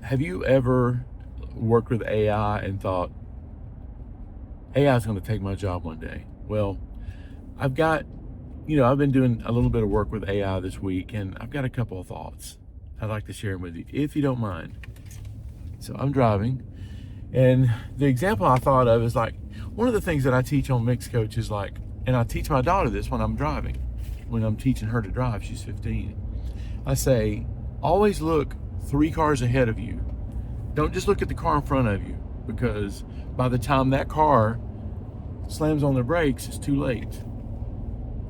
Have you ever worked with AI and thought, AI is going to take my job one day? Well, I've got, I've been doing a little bit of work with AI this week, and I've got a couple of thoughts I'd like to share them with you, if you don't mind. So I'm driving, and the example I thought of is like, one of the things that I teach on Mixed Coach is like, and I teach my daughter this when I'm driving, when I'm teaching her to drive, she's 15. I say, always look 3 cars ahead of you. Don't just look at the car in front of you, because by the time that car slams on their brakes, it's too late.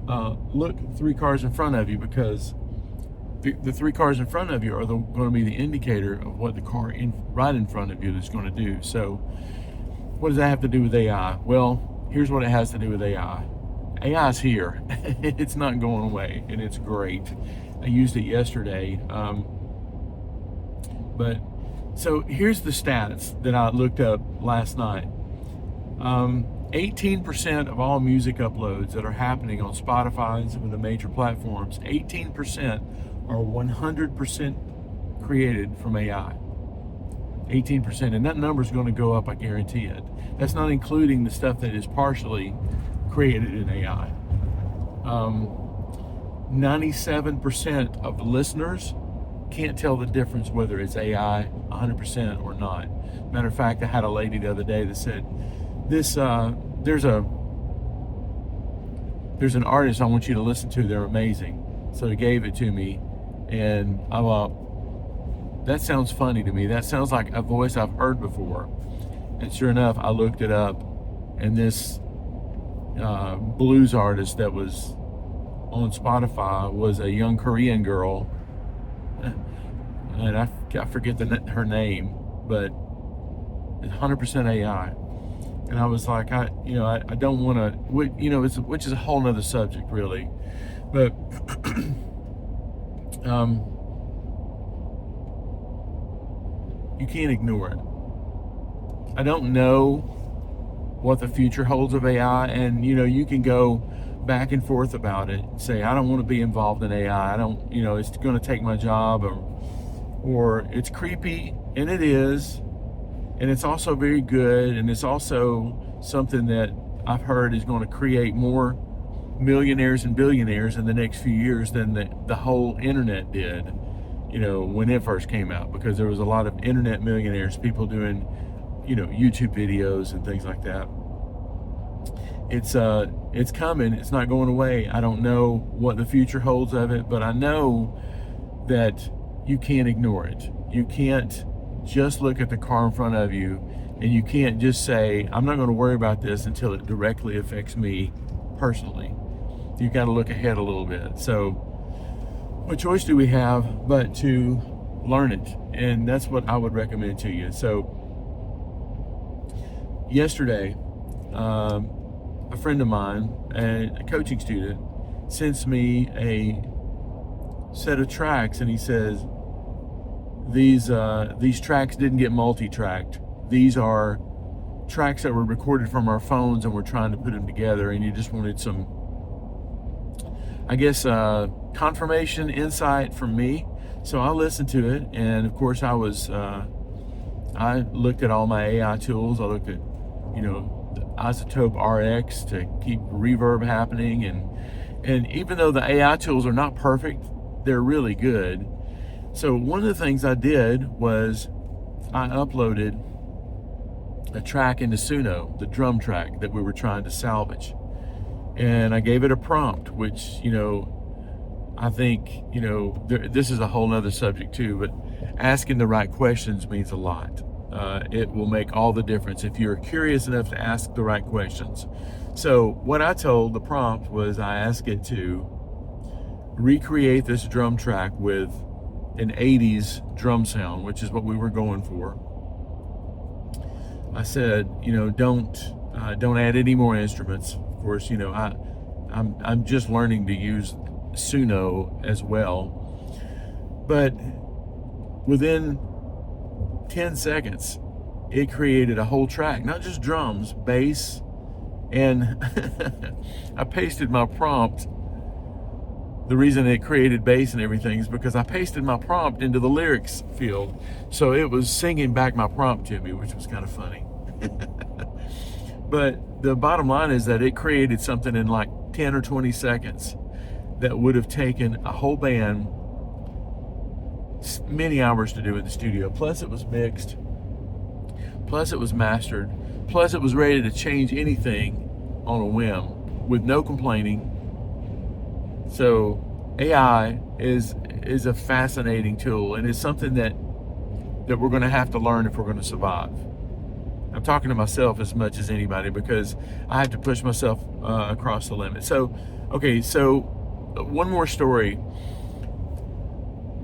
Look 3 cars in front of you, because the 3 cars in front of you are going to be the indicator of what the car right in front of you is going to do. So what does that have to do with AI? Well, here's what it has to do with AI. AI is here. It's not going away, and it's great. I used it yesterday. But so here's the stats that I looked up last night. 18% of all music uploads that are happening on Spotify and some of the major platforms, 18% are 100% created from AI. 18%, and that number is going to go up, I guarantee it. That's not including the stuff that is partially created in AI. 97% of the listeners can't tell the difference whether it's AI 100% or not. Matter of fact, I had a lady the other day that said, there's an artist I want you to listen to, they're amazing. So he gave it to me, and I thought, that sounds funny to me. That sounds like a voice I've heard before. And sure enough, I looked it up, and this blues artist that was on Spotify was a young Korean girl, and I forget her name, but it's 100% AI. And I was like, I don't want to, which is a whole nother subject, really. But you can't ignore it. I don't know what the future holds of AI, and you can go back and forth about it and say, I don't want to be involved in AI. I don't, it's going to take my job, or it's creepy, and it is, and it's also very good, and it's also something that I've heard is going to create more millionaires and billionaires in the next few years than the whole internet did, when it first came out, because there was a lot of internet millionaires, people doing, YouTube videos and things like that. It's coming. It's not going away. I don't know what the future holds of it, but I know that you can't ignore it. You can't just look at the car in front of you, and you can't just say, I'm not going to worry about this until it directly affects me personally. You've got to look ahead a little bit. So what choice do we have but to learn it? And that's what I would recommend to you. So yesterday, a friend of mine, a coaching student, sends me a set of tracks, and he says, these tracks didn't get multi-tracked. These are tracks that were recorded from our phones, and we're trying to put them together, and you just wanted some, I guess, confirmation, insight from me. So I listened to it, and of course I looked at all my AI tools. I looked at, the Isotope RX to keep reverb happening, and even though the AI tools are not perfect, they're really good. So one of the things I did was I uploaded a track into Suno, the drum track that we were trying to salvage, and I gave it a prompt, which I think this is a whole nother subject too, but asking the right questions means a lot. It will make all the difference if you're curious enough to ask the right questions. So what I told the prompt was, I asked it to recreate this drum track with an 80s drum sound, which is what we were going for. I said, don't add any more instruments. Of course, I'm just learning to use Suno as well. But within 10 seconds, it created a whole track, not just drums, bass, and I pasted my prompt the reason it created bass and everything is because I pasted my prompt into the lyrics field. So it was singing back my prompt to me, which was kind of funny. But the bottom line is that it created something in like 10 or 20 seconds that would have taken a whole band many hours to do in the studio. Plus it was mixed, plus it was mastered, plus it was ready to change anything on a whim with no complaining. So AI is a fascinating tool, and it's something that we're going to have to learn if we're going to survive. I'm talking to myself as much as anybody because I have to push myself across the limit. So, okay, so one more story.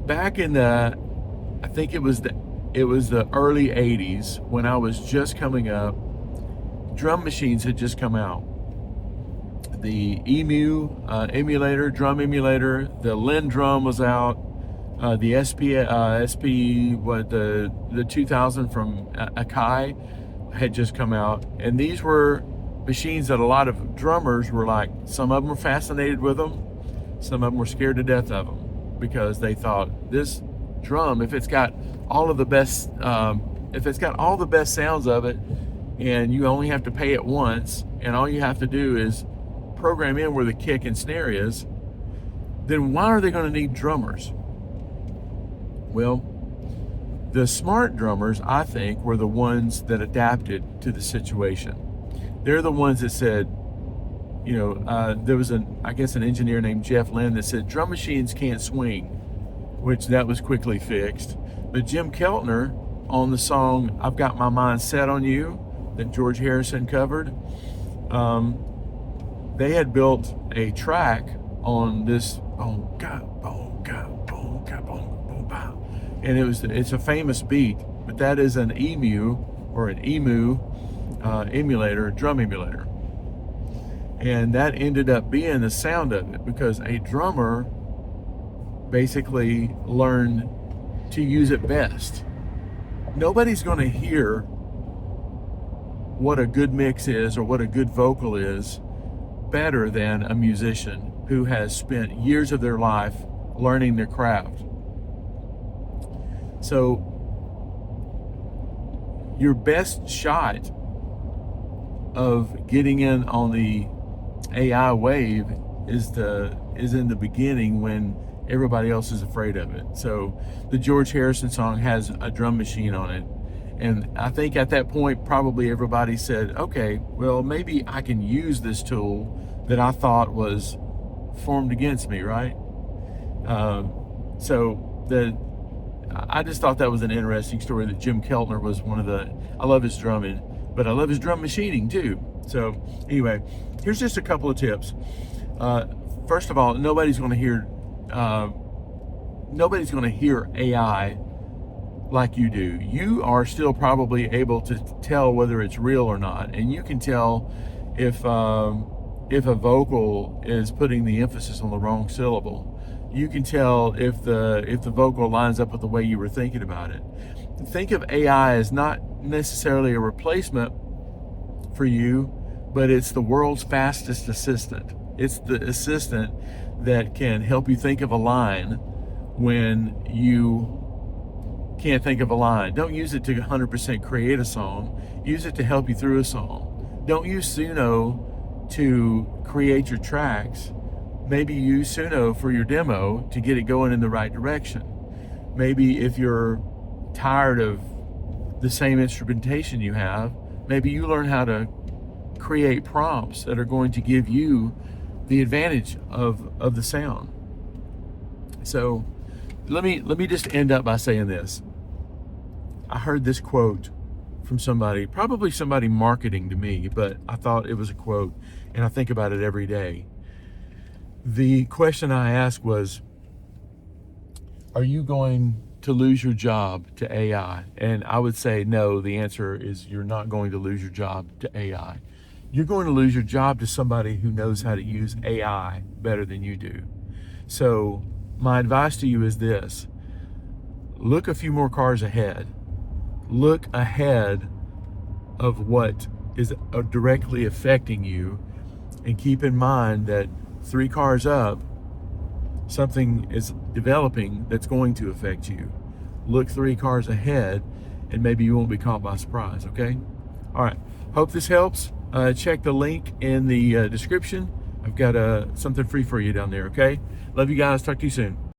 Back in I think it was the early 80s when I was just coming up, drum machines had just come out. The EMU emulator, drum emulator, the LinnDrum was out, the the 2000 from Akai had just come out, and these were machines that a lot of drummers were like, some of them were fascinated with them, some of them were scared to death of them because they thought, this drum, if it's got all the best sounds of it, and you only have to pay it once, and all you have to do is program in where the kick and snare is, then why are they going to need drummers? Well, the smart drummers, I think, were the ones that adapted to the situation. They're the ones that said, there was an engineer named Jeff Lynne that said drum machines can't swing, which that was quickly fixed. But Jim Keltner, on the song "I've Got My Mind Set on You" that George Harrison covered, they had built a track on this and it's a famous beat, but that is an EMU emulator, drum emulator. And that ended up being the sound of it because a drummer basically learned to use it best. Nobody's going to hear what a good mix is or what a good vocal is better than a musician who has spent years of their life learning their craft. So your best shot of getting in on the AI wave is in the beginning when everybody else is afraid of it. So the George Harrison song has a drum machine on it, and I think at that point probably everybody said, okay, well, maybe I can use this tool that I thought was formed against me, right? I just thought that was an interesting story that Jim Keltner was I love his drumming, but I love his drum machining too. So anyway, here's just a couple of tips. First of all, nobody's going to hear AI like you do. You are still probably able to tell whether it's real or not, and you can tell if a vocal is putting the emphasis on the wrong syllable. You can tell if the vocal lines up with the way you were thinking about it. Think of AI as not necessarily a replacement for you, but it's the world's fastest assistant. It's the assistant that can help you think of a line when you can't think of a line. Don't use it to 100% create a song. Use it to help you through a song. Don't use Suno to create your tracks. Maybe use Suno for your demo to get it going in the right direction. Maybe if you're tired of the same instrumentation you have, maybe you learn how to create prompts that are going to give you the advantage of the sound. So let me just end up by saying this. I heard this quote from somebody, probably somebody marketing to me, but I thought it was a quote, and I think about it every day. The question I asked was, are you going to lose your job to AI? And I would say no. The answer is you're not going to lose your job to AI. You're going to lose your job to somebody who knows how to use AI better than you do. So my advice to you is this: look a few more cars ahead. Look ahead of what is directly affecting you, and keep in mind that 3 cars up something is developing that's going to affect you. Look 3 cars ahead, and maybe you won't be caught by surprise, okay? All right, hope this helps. Check the link in the description. I've got something free for you down there, okay? Love you guys. Talk to you soon.